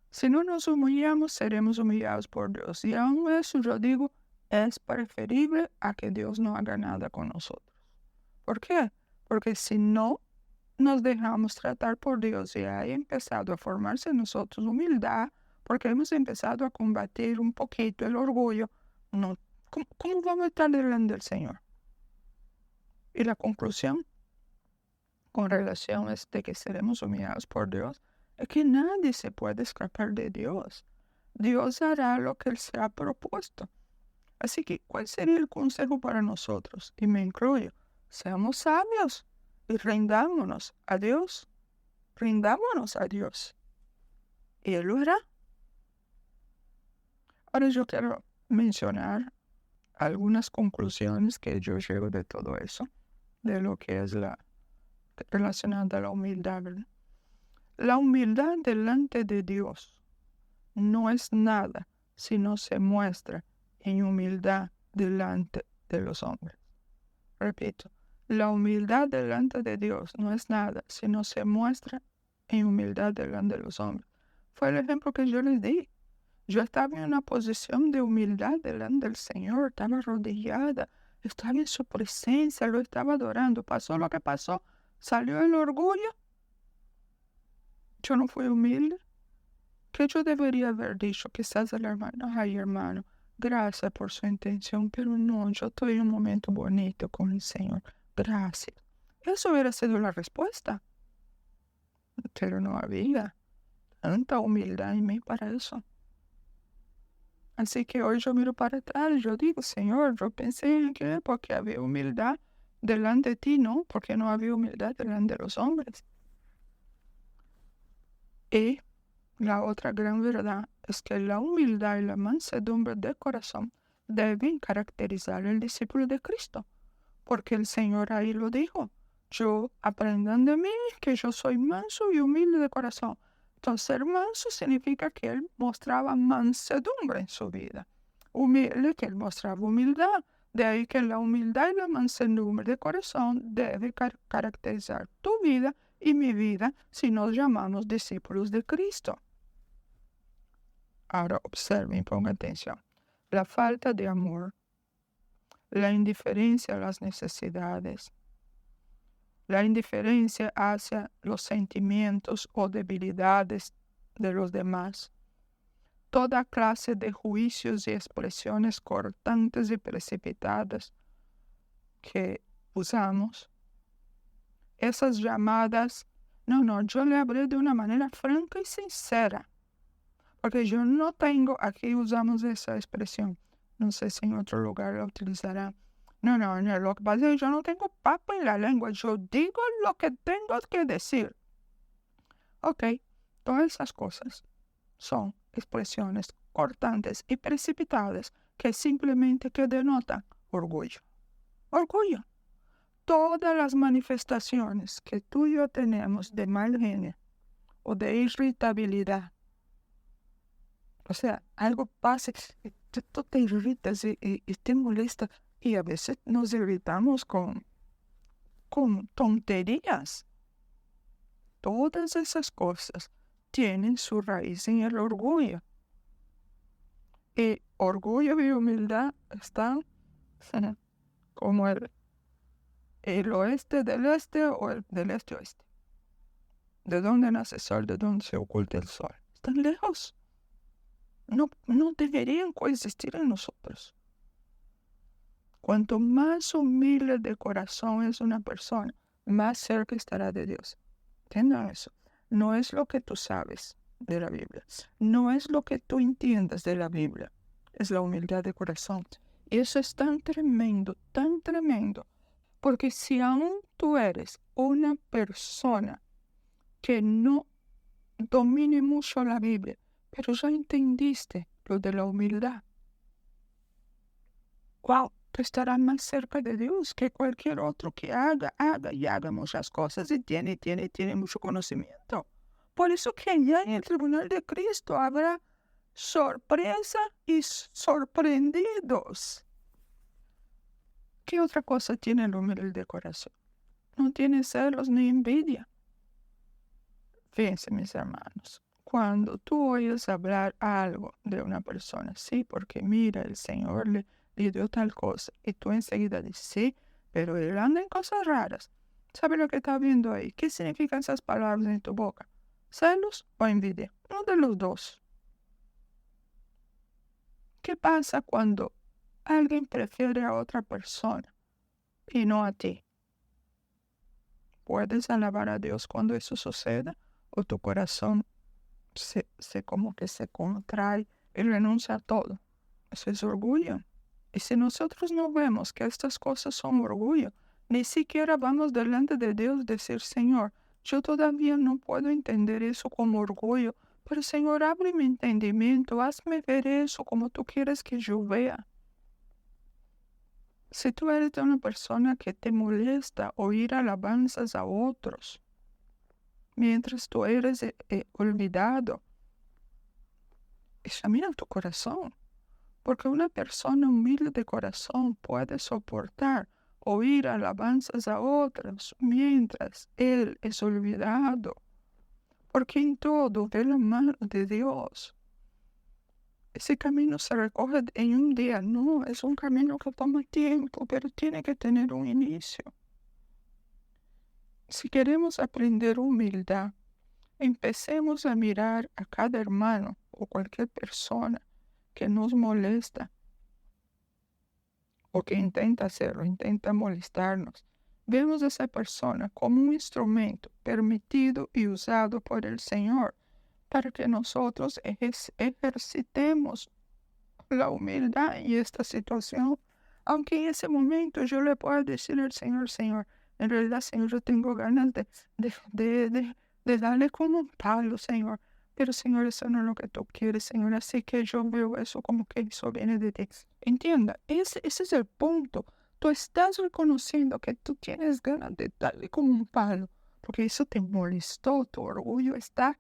Si no nos humillamos, seremos humillados por Dios. Y aún eso yo digo, es preferible a que Dios no haga nada con nosotros. ¿Por qué? Porque si no nos dejamos tratar por Dios y ha empezado a formarse en nosotros humildad, porque hemos empezado a combatir un poquito el orgullo, no, ¿cómo vamos a estar delante del Señor? Y la conclusión con relación a de que seremos humillados por Dios es que nadie se puede escapar de Dios. Dios hará lo que Él se ha propuesto. Así que, ¿cuál sería el consejo para nosotros? Y me incluyo, seamos sabios y rindámonos a Dios. Rindámonos a Dios. Y Él lo hará. Ahora yo quiero mencionar algunas conclusiones que yo llevo de todo eso, de lo que es relacionada a la humildad, ¿verdad? La humildad delante de Dios no es nada si no se muestra en humildad delante de los hombres. Repito, la humildad delante de Dios no es nada si no se muestra en humildad delante de los hombres. Fue el ejemplo que yo les di. Yo estaba en una posición de humildad delante del Señor, estaba arrodillada, estaba en su presencia, lo estaba adorando. Pasó lo que pasó, salió el orgullo. Yo no fui humilde. ¿Qué yo debería haber dicho? Quizás el hermano, ay hermano, gracias por su intención, pero no, yo estoy en un momento bonito con el Señor. Gracias. Eso hubiera sido la respuesta. Pero no había tanta humildad en mí para eso. Así que hoy yo miro para atrás y yo digo, Señor, yo pensé en que porque había humildad delante de ti, ¿no? Porque no había humildad delante de los hombres. Y la otra gran verdad es que la humildad y la mansedumbre de corazón deben caracterizar al discípulo de Cristo, porque el Señor ahí lo dijo, aprendan de mí que yo soy manso y humilde de corazón. Entonces, ser manso significa que él mostraba mansedumbre en su vida. Humilde, que él mostraba humildad. De ahí que la humildad y la mansedumbre de corazón debe caracterizar tu vida y mi vida si nos llamamos discípulos de Cristo. Ahora observen y pongan atención. La falta de amor, la indiferencia a las necesidades, la indiferencia hacia los sentimientos o debilidades de los demás, toda clase de juicios y expresiones cortantes y precipitadas que usamos, esas llamadas, yo le hablé de una manera franca y sincera, porque yo no tengo, aquí usamos esa expresión, no sé si en otro lugar la utilizarán. No, lo que pasa es que yo no tengo papa en la lengua, yo digo lo que tengo que decir. Ok, todas esas cosas son expresiones cortantes y precipitadas que simplemente denotan orgullo. Orgullo. Todas las manifestaciones que tú y yo tenemos de mal genio o de irritabilidad, o sea, algo pasa, tú te irritas y te molesta, y a veces nos irritamos con tonterías. Todas esas cosas tienen su raíz en el orgullo. Y orgullo y humildad están como el oeste del este o el del este oeste. ¿De dónde nace el sol? ¿De dónde se oculta el sol? Están lejos. No deberían coexistir en nosotros. Cuanto más humilde de corazón es una persona, más cerca estará de Dios. Entiendan eso. No es lo que tú sabes de la Biblia. No es lo que tú entiendas de la Biblia. Es la humildad de corazón. Y eso es tan tremendo, porque si aún tú eres una persona que no domine mucho la Biblia, pero ya entendiste lo de la humildad, wow, tú estarás más cerca de Dios que cualquier otro que haga y haga muchas cosas y tiene mucho conocimiento. Por eso que ya en el tribunal de Cristo habrá sorpresa y sorprendidos. ¿Qué otra cosa tiene el humilde de corazón? No tiene celos ni envidia. Fíjense, mis hermanos, cuando tú oyes hablar algo de una persona, sí, porque mira, el Señor le dio tal cosa, y tú enseguida dices, sí, pero él anda en cosas raras. ¿Sabe lo que está viendo ahí? ¿Qué significan esas palabras en tu boca? ¿Celos o envidia? Uno de los dos. ¿Qué pasa cuando alguien prefiere a otra persona y no a ti? ¿Puedes alabar a Dios cuando eso suceda? ¿O tu corazón como que se contrae y renuncia a todo? Eso es orgullo. Y si nosotros no vemos que estas cosas son orgullo, ni siquiera vamos delante de Dios decir, Señor, yo todavía no puedo entender eso como orgullo, pero Señor, abre mi entendimiento, hazme ver eso como tú quieres que yo vea. Si tú eres una persona que te molesta oír alabanzas a otros, mientras tú eres olvidado, examina tu corazón, porque una persona humilde de corazón puede soportar oír alabanzas a otros mientras él es olvidado, porque en todo ve la mano de Dios. Ese camino se recoge en un día, no, es un camino que toma tiempo, pero tiene que tener un inicio. Si queremos aprender humildad, empecemos a mirar a cada hermano o cualquier persona que nos molesta o que intenta hacerlo, intenta molestarnos. Vemos a esa persona como un instrumento permitido y usado por el Señor para que nosotros ejercitemos la humildad en esta situación. Aunque en ese momento yo le pueda decir al Señor, Señor, en realidad, Señor, yo tengo ganas de darle como un palo, Señor. Pero, Señor, eso no es lo que tú quieres, Señor. Así que yo veo eso como que eso viene de ti. Entienda, ese es el punto. Tú estás reconociendo que tú tienes ganas de darle como un palo, porque eso te molestó, tu orgullo está,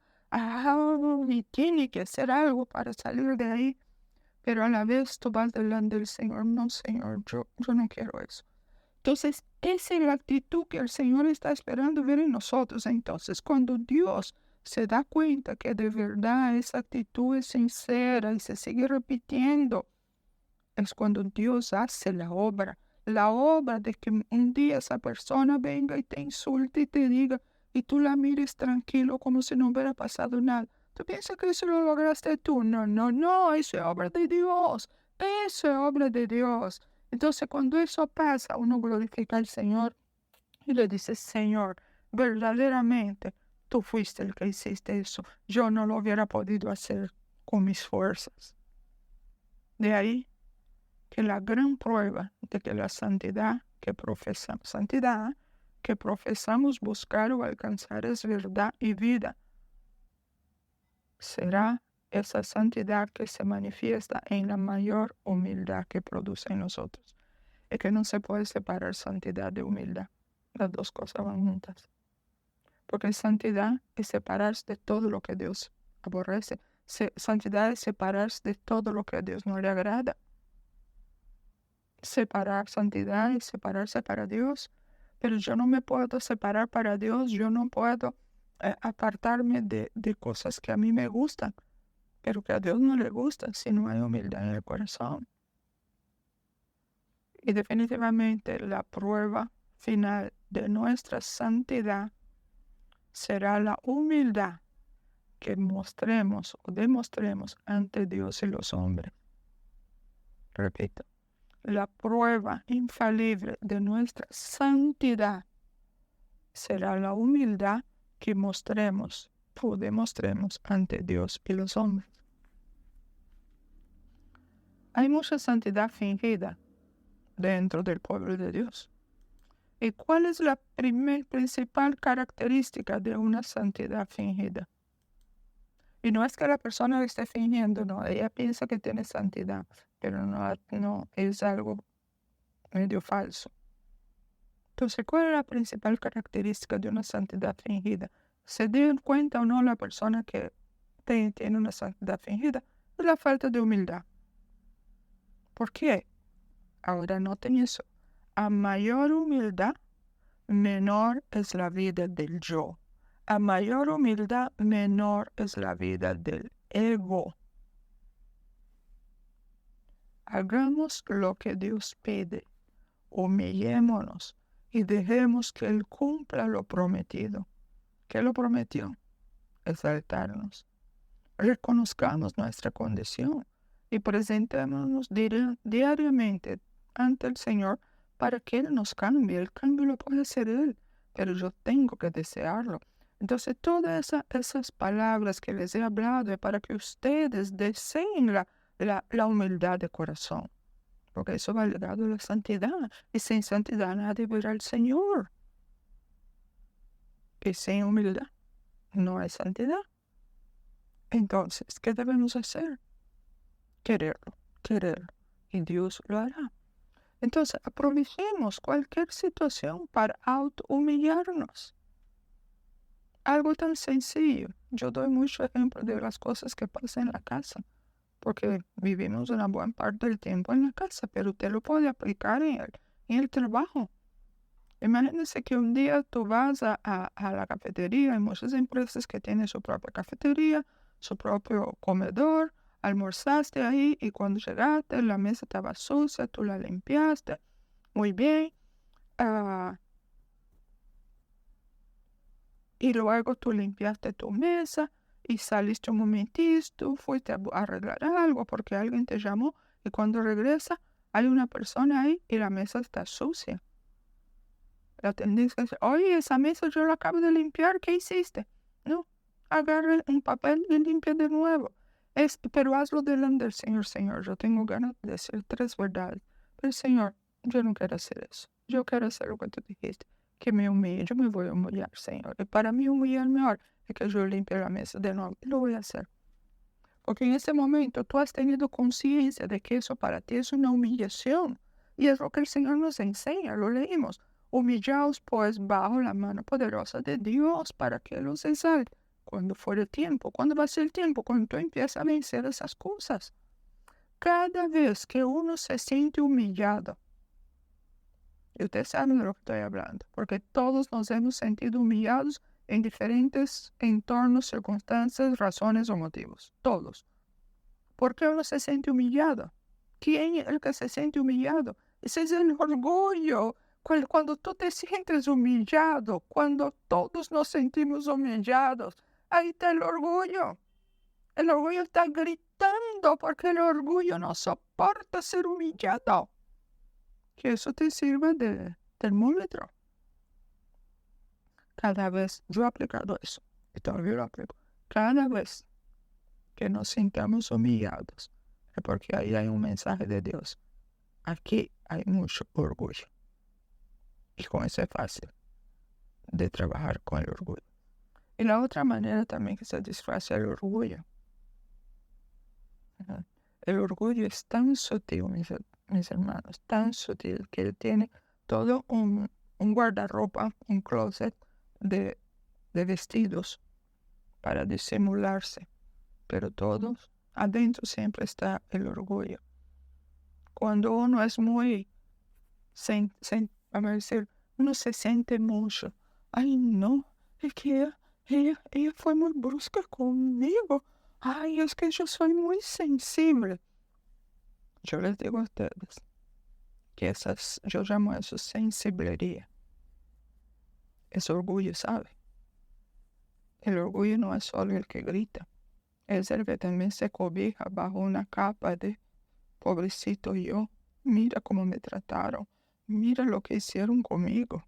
y tiene que hacer algo para salir de ahí. Pero a la vez tú vas delante del Señor. No, Señor, yo no quiero eso. Entonces, esa es la actitud que el Señor está esperando ver en nosotros. Entonces, cuando Dios se da cuenta que de verdad esa actitud es sincera y se sigue repitiendo, es cuando Dios hace la obra de que un día esa persona venga y te insulte y te diga, y tú la mires tranquilo como si no hubiera pasado nada. ¿Tú piensas que eso lo lograste tú? No, eso es obra de Dios. Eso es obra de Dios. Entonces, cuando eso pasa, uno glorifica al Señor y le dice, Señor, verdaderamente, tú fuiste el que hiciste eso. Yo no lo hubiera podido hacer con mis fuerzas. De ahí que la gran prueba de que la santidad que profesamos buscar o alcanzar es verdad y vida, será esa santidad que se manifiesta en la mayor humildad que produce en nosotros. Es que no se puede separar santidad de humildad. Las dos cosas van juntas. Porque santidad es separarse de todo lo que Dios aborrece. Santidad es separarse de todo lo que a Dios no le agrada. Separar santidad es separarse para Dios. Pero yo no me puedo separar para Dios. Yo no puedo apartarme de cosas que a mí me gustan, pero que a Dios no le gustan si no hay humildad en el corazón. Y definitivamente la prueba final de nuestra santidad será la humildad que mostremos o demostremos ante Dios y los hombres. Repito, la prueba infalible de nuestra santidad será la humildad que mostremos o demostremos ante Dios y los hombres. Hay mucha santidad fingida dentro del pueblo de Dios. ¿Y cuál es la principal característica de una santidad fingida? Y no es que la persona esté fingiendo, no, ella piensa que tiene santidad, pero no es algo medio falso. Entonces, ¿cuál es la principal característica de una santidad fingida? ¿Se den cuenta o no la persona que tiene una santidad fingida? Es la falta de humildad. ¿Por qué? Ahora noten eso. A mayor humildad, menor es la vida del yo. A mayor humildad, menor es la vida del ego. Hagamos lo que Dios pide. Humillémonos y dejemos que Él cumpla lo prometido. ¿Qué lo prometió? Exaltarnos. Reconozcamos nuestra condición y presentémonos diariamente ante el Señor para que Él nos cambie. El cambio lo puede hacer Él, pero yo tengo que desearlo. Entonces, todas esas palabras que les he hablado es para que ustedes deseen la humildad de corazón, porque eso va ligado a la santidad, y sin santidad nadie verá al Señor. Y sin humildad no hay santidad. Entonces, ¿qué debemos hacer? Quererlo, y Dios lo hará. Entonces, aprovechemos cualquier situación para auto-humillarnos. Algo tan sencillo. Yo doy mucho ejemplo de las cosas que pasan en la casa, porque vivimos una buena parte del tiempo en la casa, pero usted lo puede aplicar en el trabajo. Imagínense que un día tú vas a la cafetería. Hay muchas empresas que tienen su propia cafetería, su propio comedor. Almorzaste ahí y cuando llegaste la mesa estaba sucia, tú la limpiaste muy bien. Y luego tú limpiaste tu mesa y saliste un momentito, fuiste a arreglar algo porque alguien te llamó y cuando regresa hay una persona ahí y la mesa está sucia. La tendencia es, oye, esa mesa yo la acabo de limpiar, ¿qué hiciste? No, agarra un papel y limpia de nuevo. Pero hazlo delante del Señor. Señor, yo tengo ganas de decir 3 verdades. Pero Señor, yo no quiero hacer eso. Yo quiero hacer lo que tú dijiste, que me humille. Yo me voy a humillar, Señor. Y para mí humillar mejor es que yo limpie la mesa de nuevo. Y lo voy a hacer. Porque en ese momento tú has tenido conciencia de que eso para ti es una humillación. Y es lo que el Señor nos enseña, lo leímos. Humillaos pues bajo la mano poderosa de Dios para que los exalte. Cuando fuere tiempo, ¿cuándo va a ser el tiempo? Cuando tú empiezas a vencer esas cosas. Cada vez que uno se siente humillado, y ustedes saben de lo que estoy hablando, porque todos nos hemos sentido humillados en diferentes entornos, circunstancias, razones o motivos. Todos. ¿Por qué uno se siente humillado? ¿Quién es el que se siente humillado? Ese es el orgullo. Cuando tú te sientes humillado, cuando todos nos sentimos humillados, ahí está el orgullo. El orgullo está gritando porque el orgullo no soporta ser humillado. Que eso te sirva de termómetro. Cada vez, yo he aplicado eso, y todavía lo aplico. Cada vez que nos sintamos humillados, es porque ahí hay un mensaje de Dios. Aquí hay mucho orgullo. Y con eso es fácil de trabajar con el orgullo. Y la otra manera también que se disfraza el orgullo. El orgullo es tan sutil, mis hermanos, tan sutil que él tiene todo un guardarropa, un closet de vestidos para disimularse. Pero todos, adentro siempre está el orgullo. Cuando uno es muy, vamos a decir, uno se siente mucho. Ay, no, es que ella fue muy brusca conmigo. Ay, es que yo soy muy sensible. Yo les digo a ustedes que yo llamo eso sensiblería. Es orgullo, ¿sabe? El orgullo no es solo el que grita. Es el que también se cobija bajo una capa de pobrecito yo. Mira cómo me trataron. Mira lo que hicieron conmigo.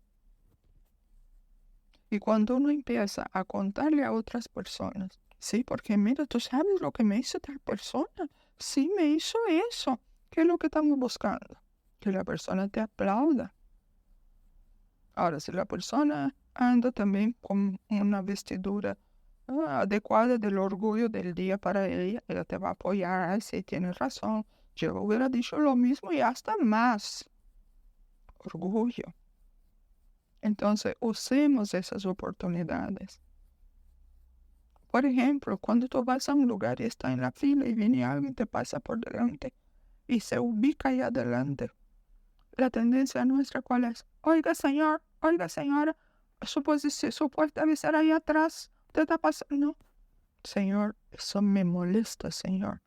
Y cuando uno empieza a contarle a otras personas, sí, porque mira, tú sabes lo que me hizo tal persona. Sí, me hizo eso. ¿Qué es lo que estamos buscando? Que la persona te aplauda. Ahora, si la persona anda también con una vestidura adecuada del orgullo del día para ella te va a apoyar. Ay, sí, tienes razón. Yo hubiera dicho lo mismo y hasta más. orgullo. Entonces, usemos esas oportunidades. Por ejemplo, cuando tú vas a un lugar y está en la fila y viene alguien y te pasa por delante y se ubica ahí adelante, la tendencia nuestra, ¿cuál es? Oiga, señor, oiga, señora, su puede avisar ahí atrás. ¿Usted está pasando? No, Señor, eso me molesta, Señor.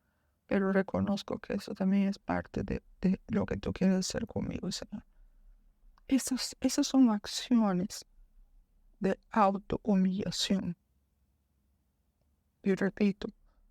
Pero reconozco que eso también es parte de lo que tú quieres hacer conmigo, Señor. Esas son acciones de autohumillación. Y repito,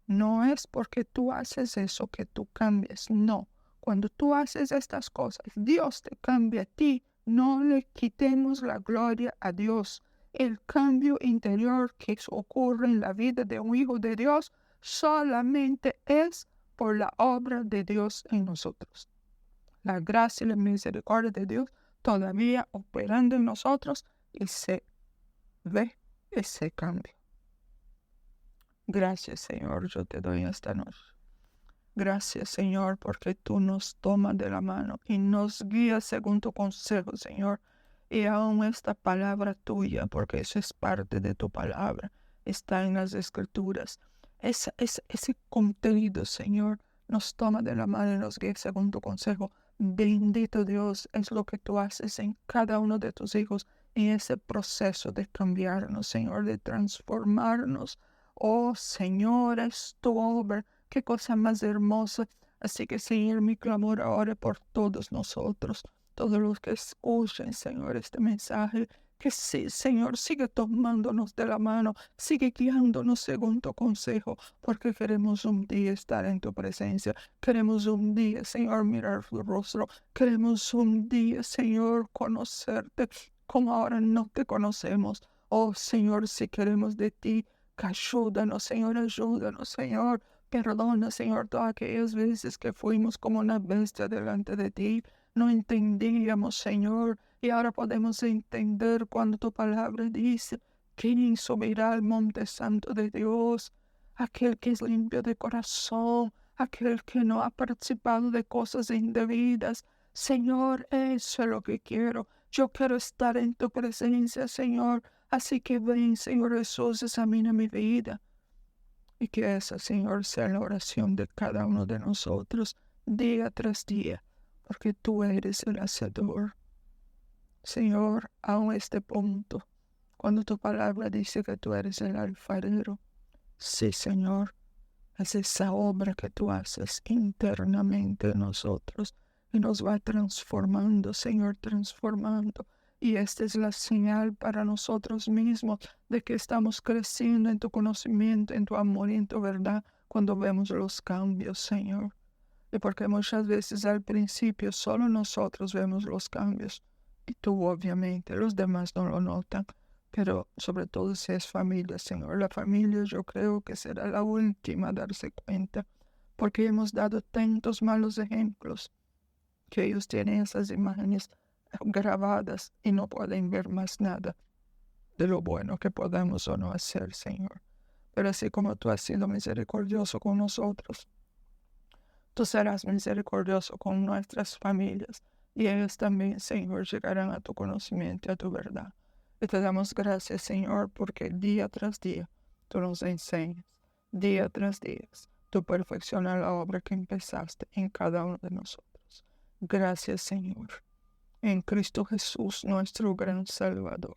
no es porque tú haces eso que tú cambies, no. Cuando tú haces estas cosas, Dios te cambia a ti. No le quitemos la gloria a Dios. El cambio interior que ocurre en la vida de un hijo de Dios solamente es por la obra de Dios en nosotros. La gracia y la misericordia de Dios todavía operando en nosotros y se ve ese cambio. Gracias, Señor, yo te doy esta noche. Gracias, Señor, porque tú nos tomas de la mano y nos guías según tu consejo, Señor. Y aún esta palabra tuya, porque eso es parte de tu palabra, está en las Escrituras. Ese contenido, Señor, nos toma de la mano y nos guía según tu consejo. Bendito Dios, es lo que tú haces en cada uno de tus hijos, en ese proceso de cambiarnos, Señor, de transformarnos. Oh, Señor, es tu obra. Qué cosa más hermosa. Así que, Señor, mi clamor ahora por todos nosotros, todos los que escuchen, Señor, este mensaje. Que sí, Señor, sigue tomándonos de la mano, sigue guiándonos según tu consejo, porque queremos un día estar en tu presencia. Queremos un día, Señor, mirar tu rostro. Queremos un día, Señor, conocerte como ahora no te conocemos. Oh, Señor, si queremos de ti, ayúdanos, Señor. Perdona, Señor, todas aquellas veces que fuimos como una bestia delante de ti. No entendíamos, Señor, y ahora podemos entender cuando tu palabra dice: ¿quién subirá al monte santo de Dios? Aquel que es limpio de corazón, aquel que no ha participado de cosas indebidas. Señor, eso es lo que quiero. Yo quiero estar en tu presencia, Señor. Así que ven, Señor Jesús, examina mi vida. Y que esa, Señor, sea la oración de cada uno de nosotros, día tras día, porque tú eres el hacedor. Señor, aún este punto, cuando tu palabra dice que tú eres el alfarero, sí, Señor, es esa obra que tú haces internamente en nosotros y nos va transformando, Señor, transformando. Y esta es la señal para nosotros mismos de que estamos creciendo en tu conocimiento, en tu amor y en tu verdad cuando vemos los cambios, Señor. Y porque muchas veces al principio solo nosotros vemos los cambios y tú obviamente, los demás no lo notan. Pero sobre todo si es familia, Señor. La familia yo creo que será la última a darse cuenta, porque hemos dado tantos malos ejemplos que ellos tienen esas imágenes grabadas y no pueden ver más nada de lo bueno que podemos o no hacer, Señor. Pero así como tú has sido misericordioso con nosotros, tú serás misericordioso con nuestras familias y ellos también, Señor, llegarán a tu conocimiento y a tu verdad. Y te damos gracias, Señor, porque día tras día tú nos enseñas, día tras día tú perfeccionas la obra que empezaste en cada uno de nosotros. Gracias, Señor, en Cristo Jesús, nuestro gran Salvador.